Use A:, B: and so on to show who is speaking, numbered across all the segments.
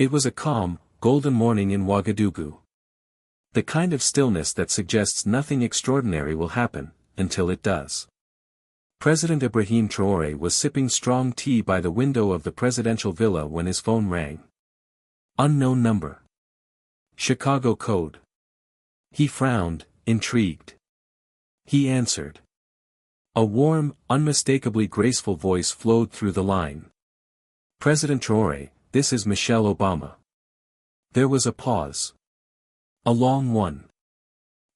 A: It was a calm, golden morning in Ouagadougou. The kind of stillness that suggests nothing extraordinary will happen, until it does. President Ibrahim Traoré was sipping strong tea by the window of the presidential villa when his phone rang. Unknown number. Chicago code. He frowned, intrigued. He answered. A warm, unmistakably graceful voice flowed through the line. President Traoré, this is Michelle Obama. There was a pause. A long one.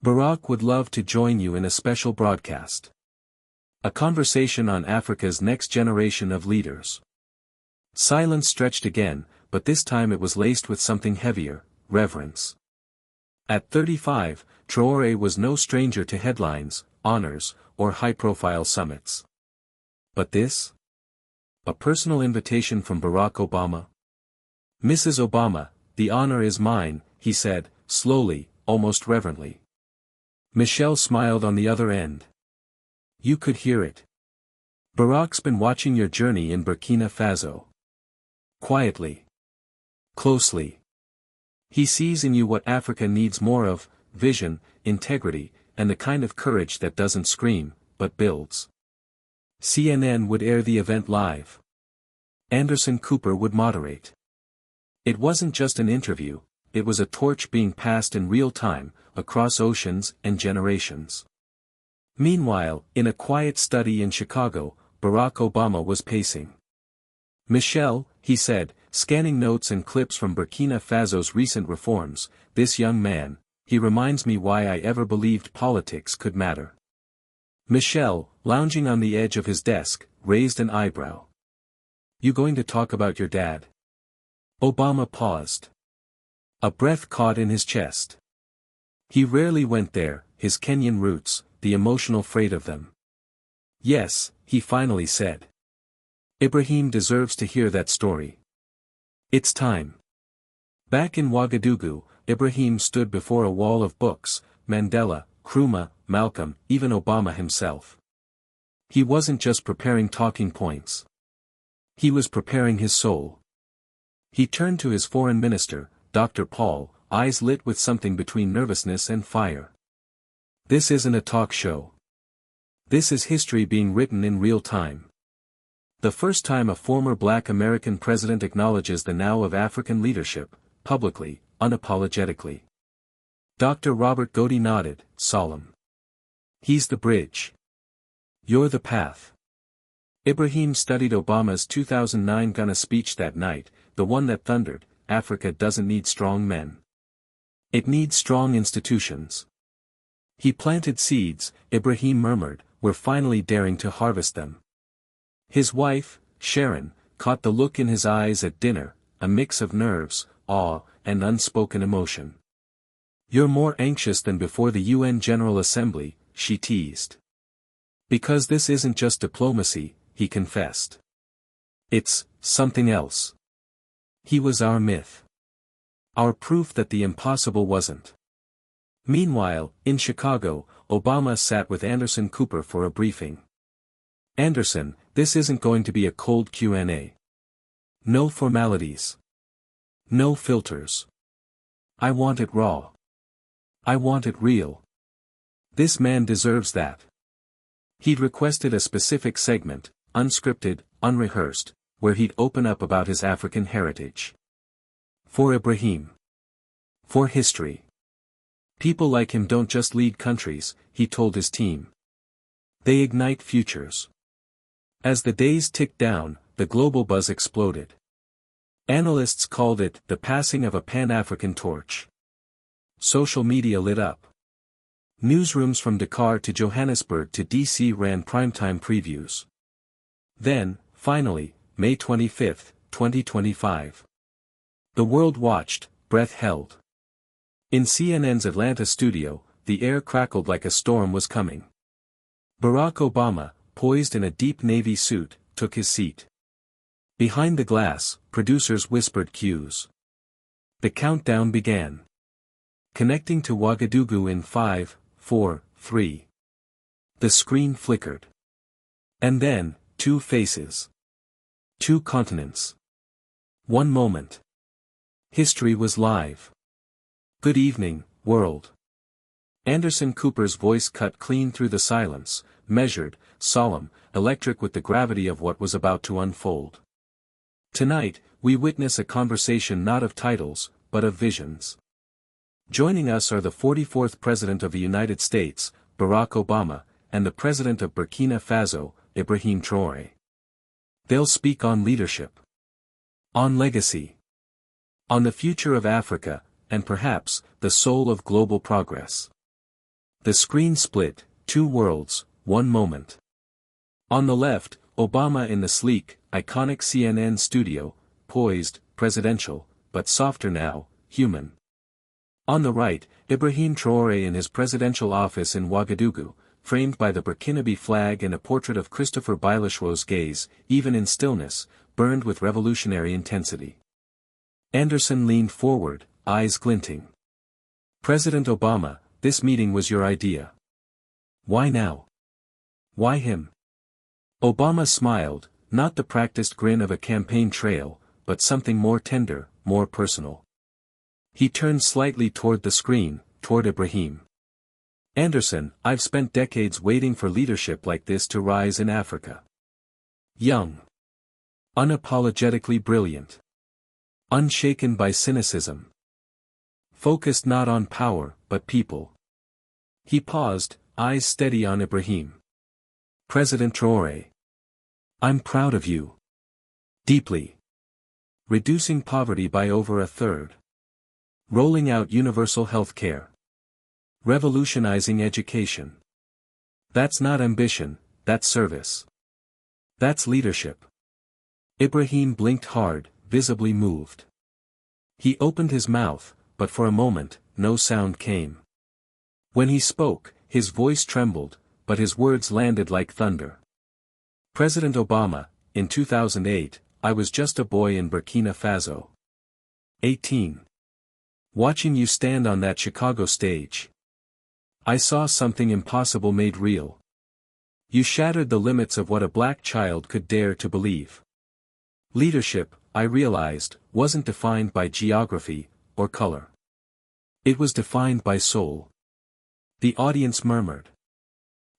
A: Barack would love to join you in a special broadcast. A conversation on Africa's next generation of leaders. Silence stretched again, but this time it was laced with something heavier, reverence. At 35, Traoré was no stranger to headlines, honors, or high-profile summits. But this? A personal invitation from Barack Obama? Mrs. Obama, the honor is mine, he said, slowly, almost reverently. Michelle smiled on the other end. You could hear it. Barack's been watching your journey in Burkina Faso. Quietly. Closely. He sees in you what Africa needs more of, vision, integrity, and the kind of courage that doesn't scream, but builds. CNN would air the event live. Anderson Cooper would moderate. It wasn't just an interview, it was a torch being passed in real time, across oceans and generations. Meanwhile, in a quiet study in Chicago, Barack Obama was pacing. Michelle, he said, scanning notes and clips from Burkina Faso's recent reforms, this young man, he reminds me why I ever believed politics could matter. Michelle, lounging on the edge of his desk, raised an eyebrow. You going to talk about your dad? Obama paused. A breath caught in his chest. He rarely went there, his Kenyan roots, the emotional freight of them. Yes, he finally said. Ibrahim deserves to hear that story. It's time. Back in Ouagadougou, Ibrahim stood before a wall of books, Mandela, Nkrumah, Malcolm, even Obama himself. He wasn't just preparing talking points. He was preparing his soul. He turned to his foreign minister, Dr. Paul, eyes lit with something between nervousness and fire. This isn't a talk show. This is history being written in real time. The first time a former black American president acknowledges the now of African leadership, publicly, unapologetically. Dr. Robert Godey nodded, solemn. He's the bridge. You're the path. Ibrahim studied Obama's 2009 Ghana speech that night, the one that thundered, Africa doesn't need strong men. It needs strong institutions. He planted seeds, Ibrahim murmured, we're finally daring to harvest them. His wife, Sharon, caught the look in his eyes at dinner, a mix of nerves, awe, and unspoken emotion. You're more anxious than before the UN General Assembly, she teased. Because this isn't just diplomacy, he confessed. It's something else. He was our myth. Our proof that the impossible wasn't. Meanwhile, in Chicago, Obama sat with Anderson Cooper for a briefing. Anderson, this isn't going to be a cold Q&A. No formalities. No filters. I want it raw. I want it real. This man deserves that. He'd requested a specific segment, unscripted, unrehearsed, where he'd open up about his African heritage. For Ibrahim. For history. People like him don't just lead countries, he told his team. They ignite futures. As the days ticked down, the global buzz exploded. Analysts called it the passing of a Pan-African torch. Social media lit up. Newsrooms from Dakar to Johannesburg to DC ran primetime previews. Then, finally, May 25, 2025. The world watched, breath held. In CNN's Atlanta studio, the air crackled like a storm was coming. Barack Obama, poised in a deep navy suit, took his seat. Behind the glass, producers whispered cues. The countdown began. Connecting to Ouagadougou in 5, 4, 3. The screen flickered. And then, two faces. Two continents. One moment. History was live. Good evening, world. Anderson Cooper's voice cut clean through the silence, measured, solemn, electric with the gravity of what was about to unfold. Tonight, we witness a conversation not of titles, but of visions. Joining us are the 44th President of the United States, Barack Obama, and the President of Burkina Faso, Ibrahim Traoré. They'll speak on leadership, on legacy, on the future of Africa, and perhaps, the soul of global progress. The screen split, two worlds, one moment. On the left, Obama in the sleek, iconic CNN studio, poised, presidential, but softer now, human. On the right, Ibrahim Traoré in his presidential office in Ouagadougou, framed by the Burkinabe flag and a portrait of Christopher Bailishw's gaze, even in stillness, burned with revolutionary intensity. Anderson leaned forward, eyes glinting. President Obama, this meeting was your idea. Why now? Why him? Obama smiled, not the practiced grin of a campaign trail, but something more tender, more personal. He turned slightly toward the screen, toward Ibrahim. Anderson, I've spent decades waiting for leadership like this to rise in Africa. Young. Unapologetically brilliant. Unshaken by cynicism. Focused not on power, but people. He paused, eyes steady on Ibrahim. President Traoré. I'm proud of you. Deeply. Reducing poverty by over a third. Rolling out universal health care. Revolutionizing education. That's not ambition, that's service. That's leadership. Ibrahim blinked hard, visibly moved. He opened his mouth, but for a moment, no sound came. When he spoke, his voice trembled, but his words landed like thunder. President Obama, in 2008, I was just a boy in Burkina Faso. 18. Watching you stand on that Chicago stage. I saw something impossible made real. You shattered the limits of what a black child could dare to believe. Leadership, I realized, wasn't defined by geography, or color. It was defined by soul. The audience murmured.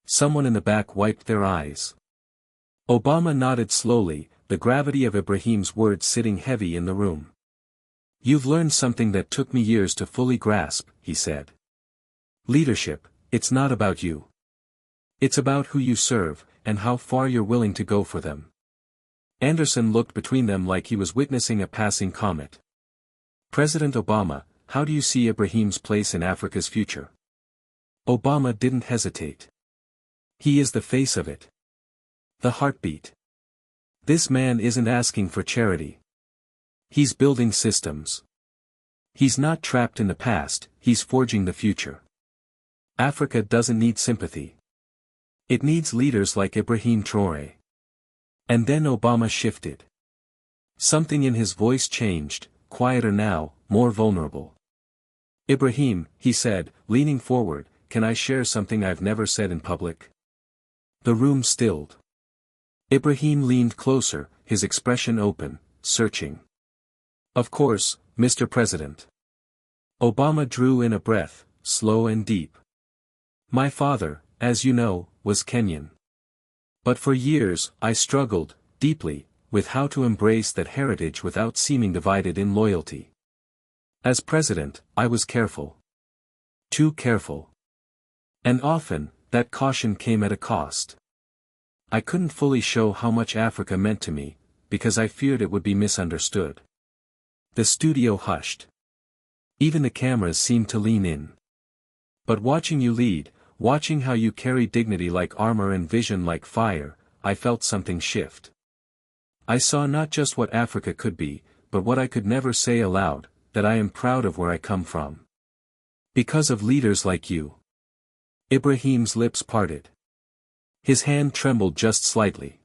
A: Someone in the back wiped their eyes. Obama nodded slowly, the gravity of Ibrahim's words sitting heavy in the room. You've learned something that took me years to fully grasp, he said. Leadership, it's not about you. It's about who you serve, and how far you're willing to go for them. Anderson looked between them like he was witnessing a passing comet. President Obama, how do you see Ibrahim's place in Africa's future? Obama didn't hesitate. He is the face of it. The heartbeat. This man isn't asking for charity. He's building systems. He's not trapped in the past, he's forging the future. Africa doesn't need sympathy. It needs leaders like Ibrahim Traoré. And then Obama shifted. Something in his voice changed, quieter now, more vulnerable. Ibrahim, he said, leaning forward, can I share something I've never said in public? The room stilled. Ibrahim leaned closer, his expression open, searching. Of course, Mr. President. Obama drew in a breath, slow and deep. My father, as you know, was Kenyan. But for years, I struggled, deeply, with how to embrace that heritage without seeming divided in loyalty. As president, I was careful. Too careful. And often, that caution came at a cost. I couldn't fully show how much Africa meant to me, because I feared it would be misunderstood. The studio hushed. Even the cameras seemed to lean in. But watching you lead, watching how you carry dignity like armor and vision like fire, I felt something shift. I saw not just what Africa could be, but what I could never say aloud, that I am proud of where I come from. Because of leaders like you. Ibrahim's lips parted. His hand trembled just slightly.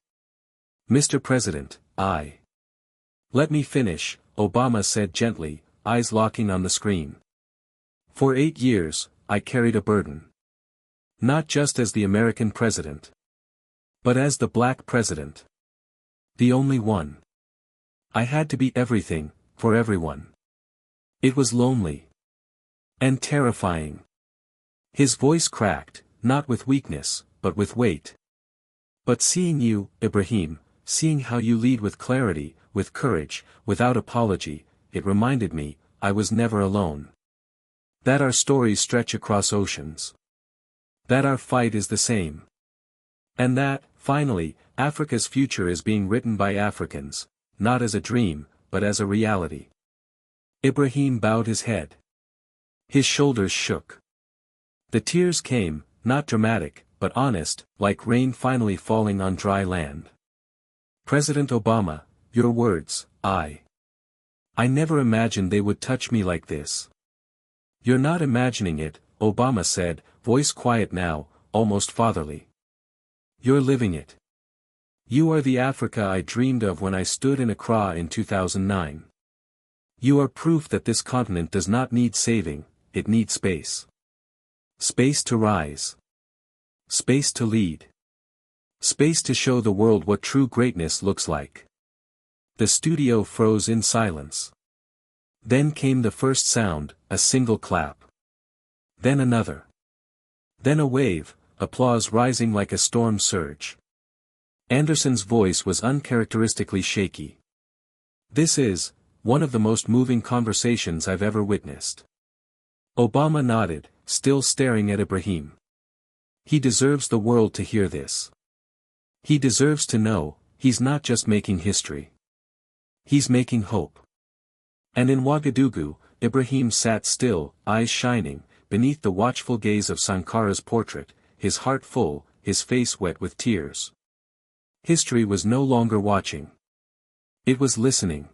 A: Mr. President, Let me finish, Obama said gently, eyes locking on the screen. For 8 years, I carried a burden. Not just as the American president. But as the black president. The only one. I had to be everything, for everyone. It was lonely. And terrifying. His voice cracked, not with weakness, but with weight. But seeing you, Ibrahim, seeing how you lead with clarity, with courage, without apology, it reminded me, I was never alone. That our stories stretch across oceans. That our fight is the same. And that, finally, Africa's future is being written by Africans, not as a dream, but as a reality. Ibrahim bowed his head. His shoulders shook. The tears came, not dramatic, but honest, like rain finally falling on dry land. President Obama, your words, I never imagined they would touch me like this. You're not imagining it, Obama said, voice quiet now, almost fatherly. You're living it. You are the Africa I dreamed of when I stood in Accra in 2009. You are proof that this continent does not need saving, it needs space. Space to rise. Space to lead. Space to show the world what true greatness looks like. The studio froze in silence. Then came the first sound, a single clap. Then another. Then a wave, applause rising like a storm surge. Anderson's voice was uncharacteristically shaky. This is one of the most moving conversations I've ever witnessed. Obama nodded, still staring at Ibrahim. He deserves the world to hear this. He deserves to know, he's not just making history. He's making hope. And in Ouagadougou, Ibrahim sat still, eyes shining, beneath the watchful gaze of Sankara's portrait, his heart full, his face wet with tears. History was no longer watching. It was listening.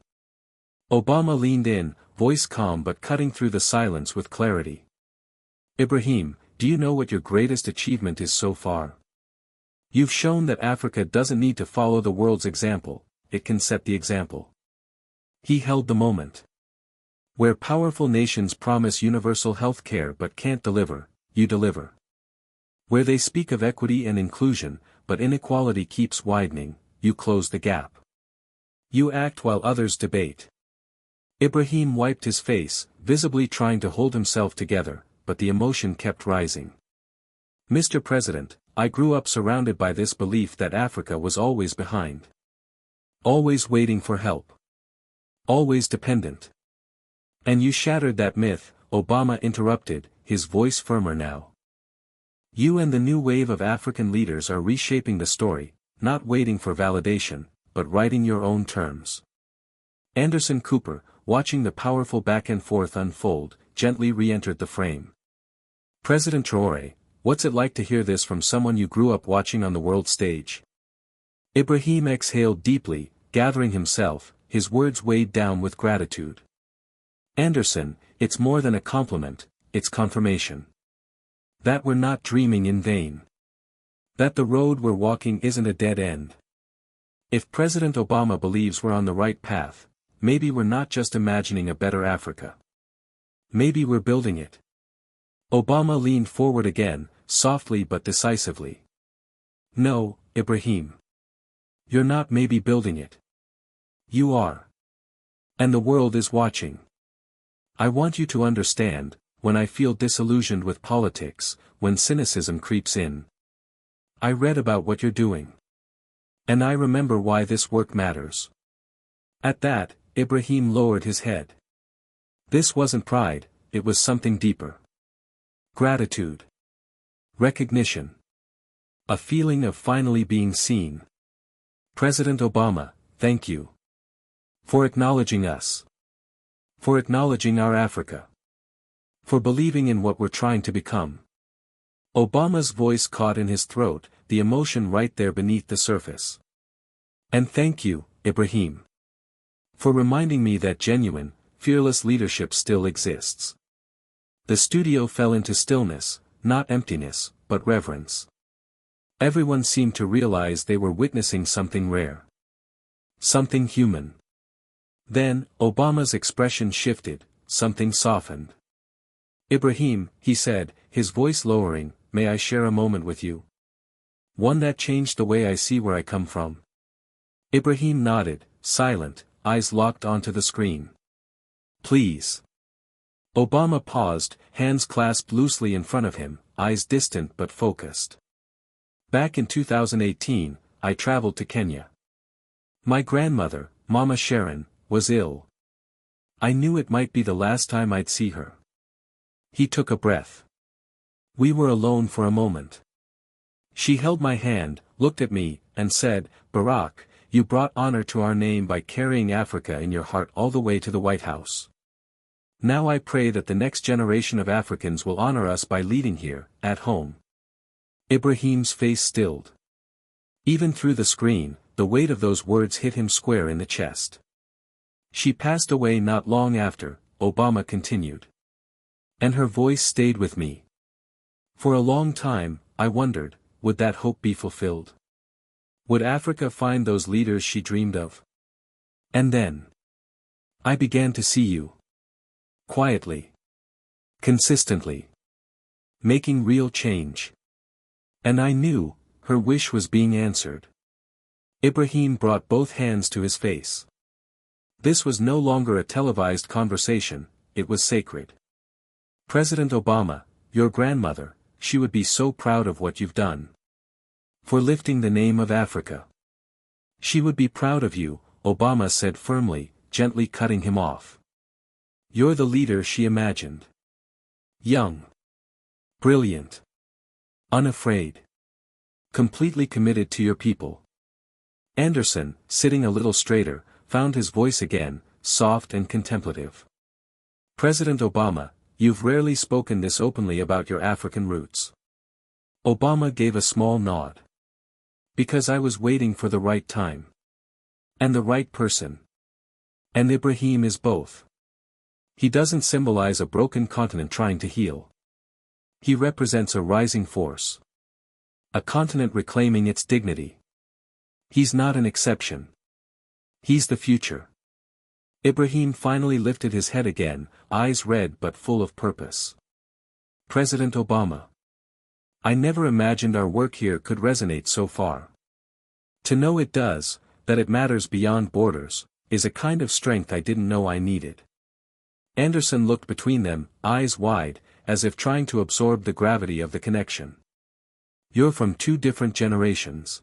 A: Obama leaned in, voice calm but cutting through the silence with clarity. Ibrahim, do you know what your greatest achievement is so far? You've shown that Africa doesn't need to follow the world's example, it can set the example. He held the moment. Where powerful nations promise universal health care but can't deliver, you deliver. Where they speak of equity and inclusion, but inequality keeps widening, you close the gap. You act while others debate. Ibrahim wiped his face, visibly trying to hold himself together, but the emotion kept rising. Mr. President, I grew up surrounded by this belief that Africa was always behind. Always waiting for help. Always dependent. And you shattered that myth, Obama interrupted, his voice firmer now. You and the new wave of African leaders are reshaping the story, not waiting for validation, but writing your own terms. Anderson Cooper, watching the powerful back and forth unfold, gently re-entered the frame. President Traoré, what's it like to hear this from someone you grew up watching on the world stage? Ibrahim exhaled deeply, gathering himself, his words weighed down with gratitude. Anderson, it's more than a compliment, it's confirmation. That we're not dreaming in vain. That the road we're walking isn't a dead end. If President Obama believes we're on the right path, maybe we're not just imagining a better Africa. Maybe we're building it. Obama leaned forward again, softly but decisively. No, Ibrahim. You're not maybe building it. You are. And the world is watching. I want you to understand, when I feel disillusioned with politics, when cynicism creeps in. I read about what you're doing. And I remember why this work matters. At that, Ibrahim lowered his head. This wasn't pride, it was something deeper. Gratitude. Recognition. A feeling of finally being seen. President Obama, thank you. For acknowledging us. For acknowledging our Africa. For believing in what we're trying to become. Obama's voice caught in his throat, the emotion right there beneath the surface. And thank you, Ibrahim. For reminding me that genuine, fearless leadership still exists. The studio fell into stillness, not emptiness, but reverence. Everyone seemed to realize they were witnessing something rare. Something human. Then, Obama's expression shifted, something softened. Ibrahim, he said, his voice lowering, may I share a moment with you? One that changed the way I see where I come from. Ibrahim nodded, silent, eyes locked onto the screen. Please. Obama paused, hands clasped loosely in front of him, eyes distant but focused. Back in 2018, I traveled to Kenya. My grandmother, Mama Sharon, was ill. I knew it might be the last time I'd see her. He took a breath. We were alone for a moment. She held my hand, looked at me, and said, "Barack, you brought honor to our name by carrying Africa in your heart all the way to the White House. Now I pray that the next generation of Africans will honor us by leading here, at home." Ibrahim's face stilled. Even through the screen, the weight of those words hit him square in the chest. She passed away not long after, Obama continued. And her voice stayed with me. For a long time, I wondered, would that hope be fulfilled? Would Africa find those leaders she dreamed of? And then I began to see you. Quietly. Consistently. Making real change. And I knew, her wish was being answered. Ibrahim brought both hands to his face. This was no longer a televised conversation, it was sacred. President Obama, your grandmother, she would be so proud of what you've done. For lifting the name of Africa. She would be proud of you, Obama said firmly, gently cutting him off. You're the leader she imagined. Young. Brilliant. Unafraid. Completely committed to your people. Anderson, sitting a little straighter, found his voice again, soft and contemplative. President Obama, you've rarely spoken this openly about your African roots. Obama gave a small nod. Because I was waiting for the right time. And the right person. And Ibrahim is both. He doesn't symbolize a broken continent trying to heal. He represents a rising force. A continent reclaiming its dignity. He's not an exception. He's the future. Ibrahim finally lifted his head again, eyes red but full of purpose. President Obama. I never imagined our work here could resonate so far. To know it does, that it matters beyond borders, is a kind of strength I didn't know I needed. Anderson looked between them, eyes wide, as if trying to absorb the gravity of the connection. You're from two different generations.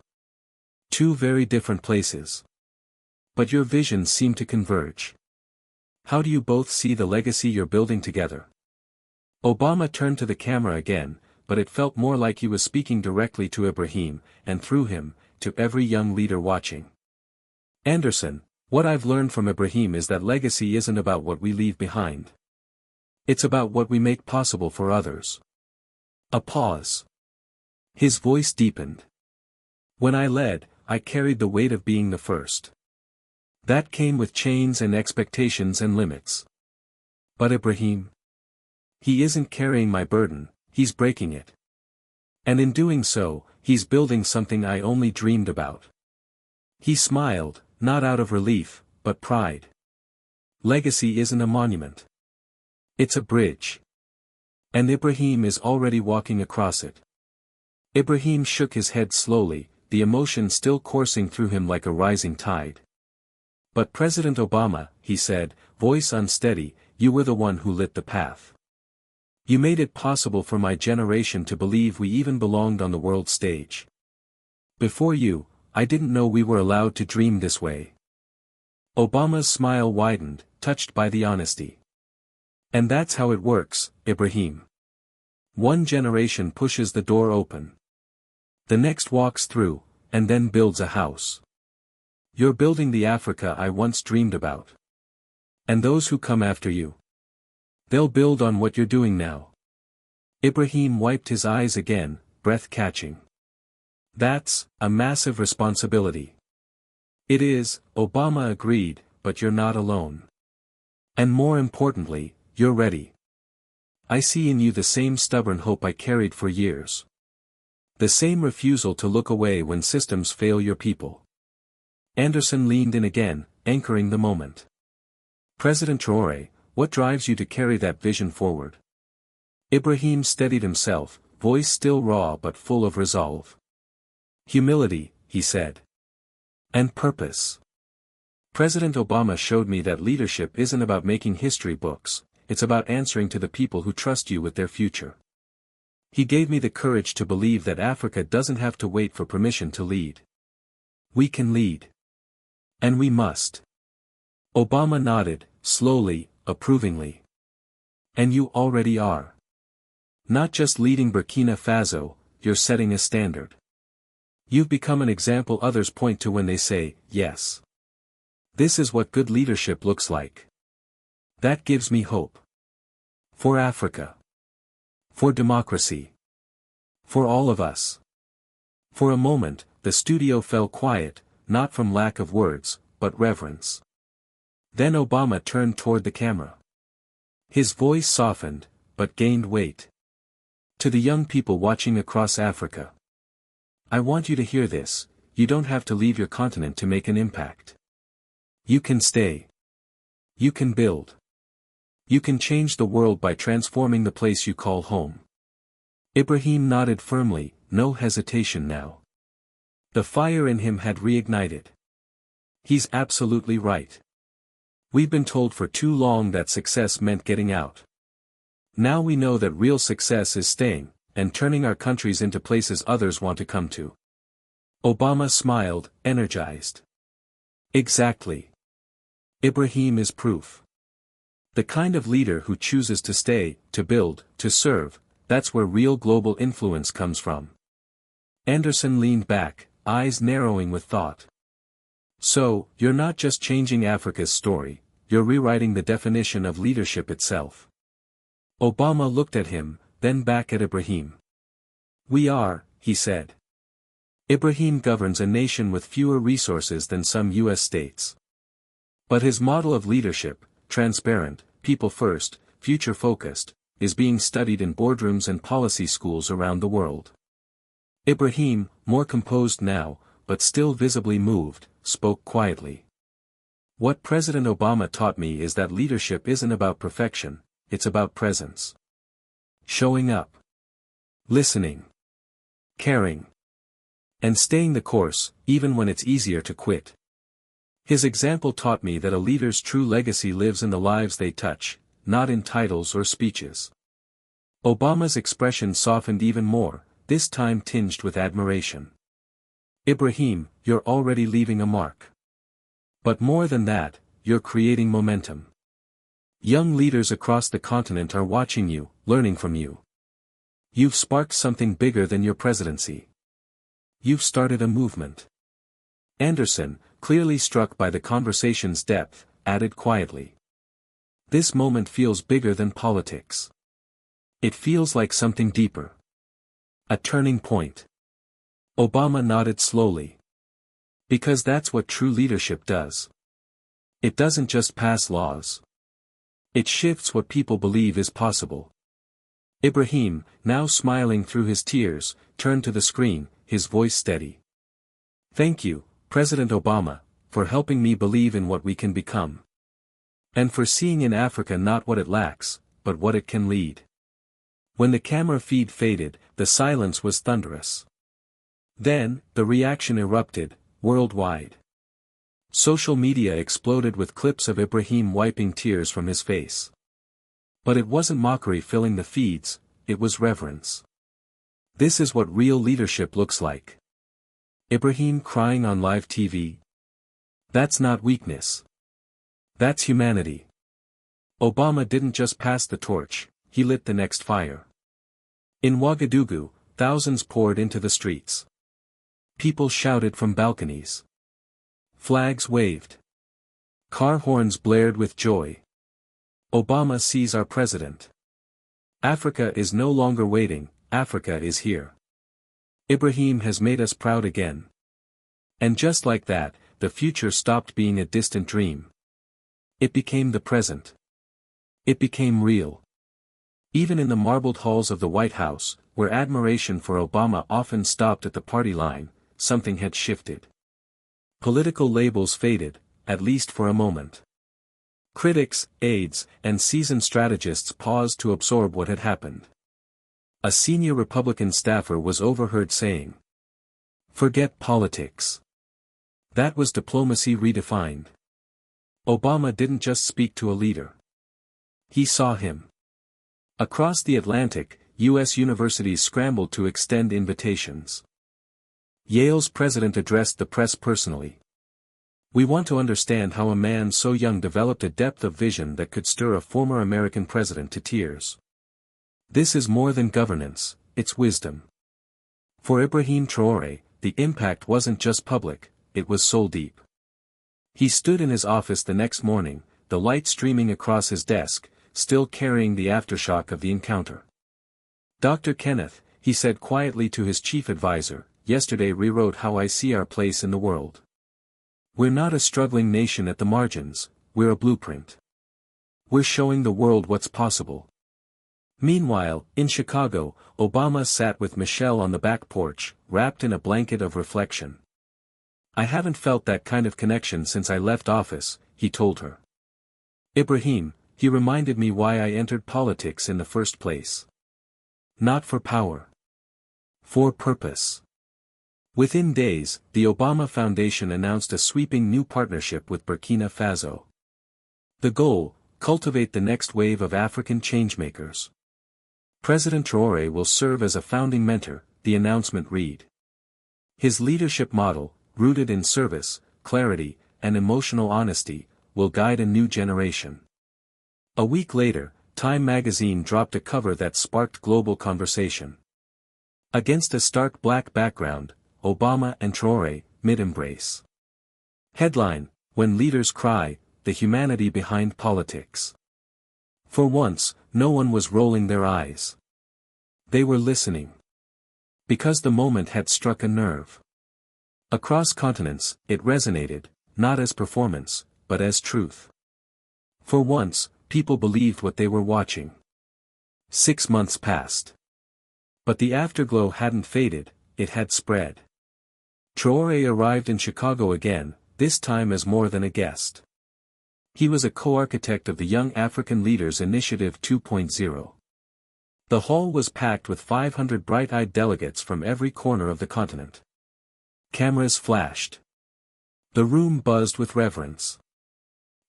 A: Two very different places. But your visions seem to converge. How do you both see the legacy you're building together? Obama turned to the camera again, but it felt more like he was speaking directly to Ibrahim, and through him, to every young leader watching. Anderson, what I've learned from Ibrahim is that legacy isn't about what we leave behind. It's about what we make possible for others. A pause. His voice deepened. When I led, I carried the weight of being the first. That came with chains and expectations and limits. But Ibrahim? He isn't carrying my burden, he's breaking it. And in doing so, he's building something I only dreamed about. He smiled, not out of relief, but pride. Legacy isn't a monument. It's a bridge. And Ibrahim is already walking across it. Ibrahim shook his head slowly, the emotion still coursing through him like a rising tide. But President Obama, he said, voice unsteady, you were the one who lit the path. You made it possible for my generation to believe we even belonged on the world stage. Before you, I didn't know we were allowed to dream this way. Obama's smile widened, touched by the honesty. And that's how it works, Ibrahim. One generation pushes the door open. The next walks through, and then builds a house. You're building the Africa I once dreamed about. And those who come after you, they'll build on what you're doing now. Ibrahim wiped his eyes again, breath catching. That's a massive responsibility. It is, Obama agreed, but you're not alone. And more importantly, you're ready. I see in you the same stubborn hope I carried for years. The same refusal to look away when systems fail your people. Anderson leaned in again, anchoring the moment. President Traoré, what drives you to carry that vision forward? Ibrahim steadied himself, voice still raw but full of resolve. Humility, he said. And purpose. President Obama showed me that leadership isn't about making history books, it's about answering to the people who trust you with their future. He gave me the courage to believe that Africa doesn't have to wait for permission to lead. We can lead. And we must. Obama nodded, slowly, approvingly. And you already are. Not just leading Burkina Faso, you're setting a standard. You've become an example others point to when they say, yes. This is what good leadership looks like. That gives me hope. For Africa. For democracy. For all of us. For a moment, the studio fell quiet, not from lack of words, but reverence. Then Obama turned toward the camera. His voice softened, but gained weight. To the young people watching across Africa. I want you to hear this, you don't have to leave your continent to make an impact. You can stay. You can build. You can change the world by transforming the place you call home. Ibrahim nodded firmly, no hesitation now. The fire in him had reignited. He's absolutely right. We've been told for too long that success meant getting out. Now we know that real success is staying, and turning our countries into places others want to come to. Obama smiled, energized. Exactly. Ibrahim is proof. The kind of leader who chooses to stay, to build, to serve, that's where real global influence comes from. Anderson leaned back, eyes narrowing with thought. So, you're not just changing Africa's story, you're rewriting the definition of leadership itself. Obama looked at him, then back at Ibrahim. We are, he said. Ibrahim governs a nation with fewer resources than some U.S. states. But his model of leadership, transparent, people-first, future-focused, is being studied in boardrooms and policy schools around the world. Ibrahim, more composed now, but still visibly moved, spoke quietly. What President Obama taught me is that leadership isn't about perfection, it's about presence. Showing up. Listening. Caring. And staying the course, even when it's easier to quit. His example taught me that a leader's true legacy lives in the lives they touch, not in titles or speeches. Obama's expression softened even more, this time tinged with admiration. Ibrahim, you're already leaving a mark. But more than that, you're creating momentum. Young leaders across the continent are watching you, learning from you. You've sparked something bigger than your presidency. You've started a movement. Anderson, clearly struck by the conversation's depth, added quietly. This moment feels bigger than politics. It feels like something deeper. A turning point. Obama nodded slowly. Because that's what true leadership does. It doesn't just pass laws. It shifts what people believe is possible. Ibrahim, now smiling through his tears, turned to the screen, his voice steady. Thank you, President Obama, for helping me believe in what we can become. And for seeing in Africa not what it lacks, but what it can lead. When the camera feed faded, the silence was thunderous. Then, the reaction erupted, worldwide. Social media exploded with clips of Ibrahim wiping tears from his face. But it wasn't mockery filling the feeds, it was reverence. This is what real leadership looks like. Ibrahim crying on live TV? That's not weakness. That's humanity. Obama didn't just pass the torch, he lit the next fire. In Ouagadougou, thousands poured into the streets. People shouted from balconies. Flags waved. Car horns blared with joy. Obama sees our president. Africa is no longer waiting, Africa is here. Ibrahim has made us proud again. And just like that, the future stopped being a distant dream. It became the present. It became real. Even in the marbled halls of the White House, where admiration for Obama often stopped at the party line, something had shifted. Political labels faded, at least for a moment. Critics, aides, and seasoned strategists paused to absorb what had happened. A senior Republican staffer was overheard saying, "Forget politics." That was diplomacy redefined. Obama didn't just speak to a leader. he saw him. Across the Atlantic, U.S. universities scrambled to extend invitations. Yale's president addressed the press personally. "We want to understand how a man so young developed a depth of vision that could stir a former American president to tears. This is more than governance, it's wisdom." For Ibrahim Traoré, the impact wasn't just public, it was soul-deep. He stood in his office the next morning, the light streaming across his desk, still carrying the aftershock of the encounter. "Dr. Kenneth," he said quietly to his chief advisor, "yesterday rewrote how I see our place in the world. We're not a struggling nation at the margins, we're a blueprint. We're showing the world what's possible." Meanwhile, in Chicago, Obama sat with Michelle on the back porch, wrapped in a blanket of reflection. "I haven't felt that kind of connection since I left office," he told her. "Ibrahim, he reminded me why I entered politics in the first place. Not for power. For purpose." Within days, the Obama Foundation announced a sweeping new partnership with Burkina Faso. The goal: cultivate the next wave of African changemakers. President Traoré will serve as a founding mentor, the announcement read. His leadership model, rooted in service, clarity, and emotional honesty, will guide a new generation. A week later, Time magazine dropped a cover that sparked global conversation. Against a stark black background, Obama and Traoré, mid-embrace. Headline: When Leaders Cry, the Humanity Behind Politics. For once, no one was rolling their eyes. They were listening. Because the moment had struck a nerve. Across continents, it resonated, not as performance, but as truth. For once, people believed what they were watching. 6 months passed. But the afterglow hadn't faded, it had spread. Traoré arrived in Chicago again, this time as more than a guest. He was a co-architect of the Young African Leaders Initiative 2.0. The hall was packed with 500 bright-eyed delegates from every corner of the continent. Cameras flashed. The room buzzed with reverence.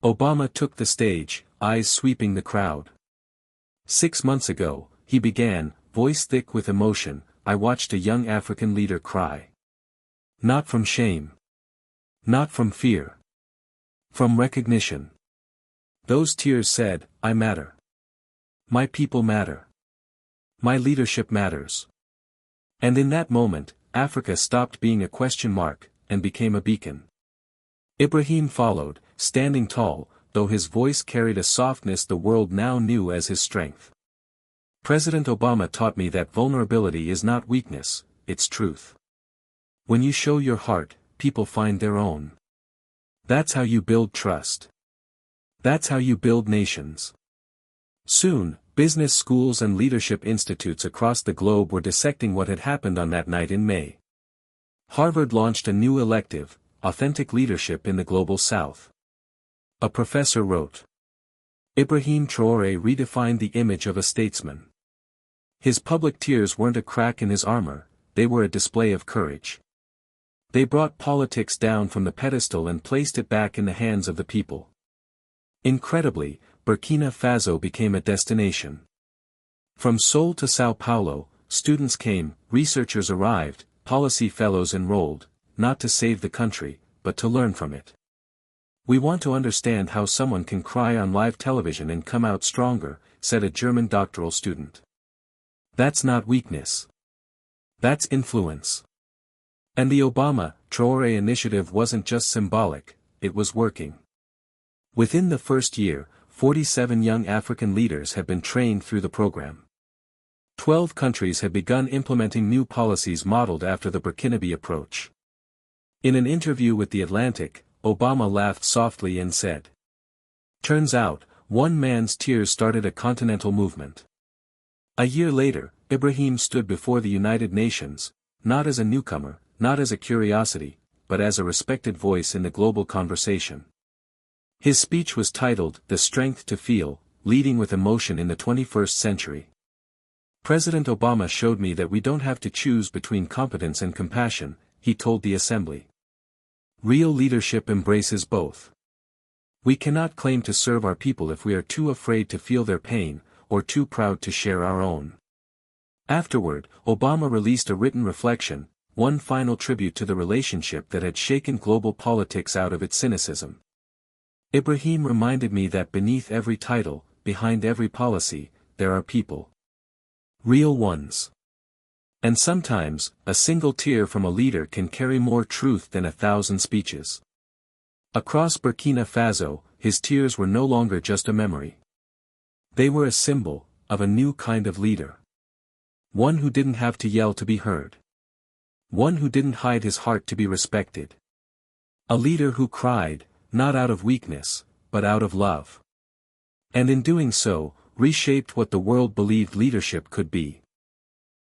A: Obama took the stage, eyes sweeping the crowd. 6 months ago, he began, voice thick with emotion, I watched a young African leader cry. Not from shame. Not from fear. From recognition. Those tears said, I matter. My people matter. My leadership matters. And in that moment, Africa stopped being a question mark, and became a beacon. Ibrahim followed, standing tall, though his voice carried a softness the world now knew as his strength. President Obama taught me that vulnerability is not weakness, it's truth. When you show your heart, people find their own. That's how you build trust. That's how you build nations. Soon, business schools and leadership institutes across the globe were dissecting what had happened on that night in May. Harvard launched a new elective, Authentic Leadership in the Global South. A professor wrote. Ibrahim Traoré redefined the image of a statesman. His public tears weren't a crack in his armor, they were a display of courage. They brought politics down from the pedestal and placed it back in the hands of the people. Incredibly, Burkina Faso became a destination. From Seoul to Sao Paulo, students came, researchers arrived, policy fellows enrolled, not to save the country, but to learn from it. We want to understand how someone can cry on live television and come out stronger, said a German doctoral student. That's not weakness. That's influence. And the Obama-Traoré initiative wasn't just symbolic, it was working. Within the first year, 47 young African leaders had been trained through the program. 12 countries had begun implementing new policies modeled after the Burkinabe approach. In an interview with The Atlantic, Obama laughed softly and said, Turns out, one man's tears started a continental movement. A year later, Ibrahim stood before the United Nations, not as a newcomer, not as a curiosity, but as a respected voice in the global conversation. His speech was titled, The Strength to Feel, Leading with Emotion in the 21st Century. President Obama showed me that we don't have to choose between competence and compassion, he told the assembly. Real leadership embraces both. We cannot claim to serve our people if we are too afraid to feel their pain, or too proud to share our own. Afterward, Obama released a written reflection, one final tribute to the relationship that had shaken global politics out of its cynicism. Ibrahim reminded me that beneath every title, behind every policy, there are people. Real ones. And sometimes, a single tear from a leader can carry more truth than 1,000 speeches. Across Burkina Faso, his tears were no longer just a memory. They were a symbol of a new kind of leader. One who didn't have to yell to be heard. One who didn't hide his heart to be respected. A leader who cried, not out of weakness, but out of love. And in doing so, reshaped what the world believed leadership could be.